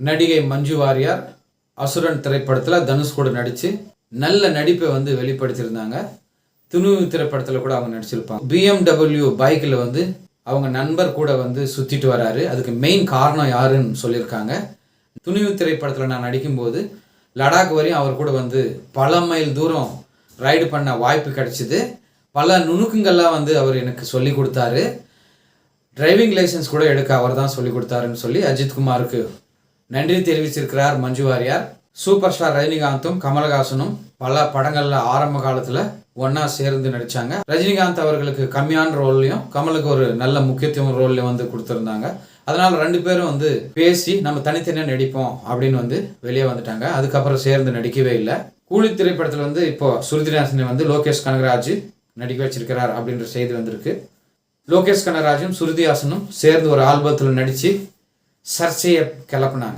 நடிகை மஞ்சு வாரியார் அசுரன் திரைப்படத்தில் தனுஷ் கூட நடித்து நல்ல நடிப்பை வந்து வெளிப்படுத்தியிருந்தாங்க. துணிவு திரைப்படத்தில் கூட அவங்க நடிச்சிருப்பாங்க. BMW பைக்கில் வந்து அவங்க நண்பர் கூட வந்து சுற்றிட்டு வராரு. அதுக்கு மெயின் காரணம் யாருன்னு சொல்லியிருக்காங்க. துணிவு திரைப்படத்தில் நான் நடிக்கும்போது லடாக் வரையும் அவர் கூட வந்து பல மைல் தூரம் ரைடு பண்ண வாய்ப்பு கிடைச்சிது. பல நுணுக்கங்கள்லாம் வந்து அவர் எனக்கு சொல்லி கொடுத்தாரு. டிரைவிங் லைசன்ஸ் கூட எடுக்க அவர் தான் சொல்லி கொடுத்தாருன்னு சொல்லி அஜித்குமாருக்கு நன்றி தெரிவிச்சிருக்கிறார் மஞ்சு வாரியார். சூப்பர் ஸ்டார் ரஜினிகாந்தும் கமலஹாசனும் பல படங்களில் ஆரம்ப காலத்தில் ஒன்றா சேர்ந்து நடித்தாங்க. ரஜினிகாந்த் அவர்களுக்கு கம்மியான ரோல்லையும் கமலுக்கு ஒரு நல்ல முக்கியத்துவம் ரோல்லையும் வந்து கொடுத்துருந்தாங்க. அதனால் 2 பேரும் வந்து பேசி நம்ம தனித்தனியாக நடிப்போம் அப்படின்னு வந்து வெளியே வந்துட்டாங்க. அதுக்கப்புறம் சேர்ந்து நடிக்கவே இல்லை. கூலி திரைப்படத்தில் வந்து இப்போ சுருதிநாசனை வந்து லோகேஷ் கனகராஜ் நடிக்க வச்சிருக்கிறார் அப்படின்ற செய்தி வந்திருக்கு. லோகேஷ் கனகராஜும் சுருதிஹாசனும் சேர்ந்து ஒரு ஆல்பத்தில் நடித்து சர்ச்சையை கிளப்புனாங்க.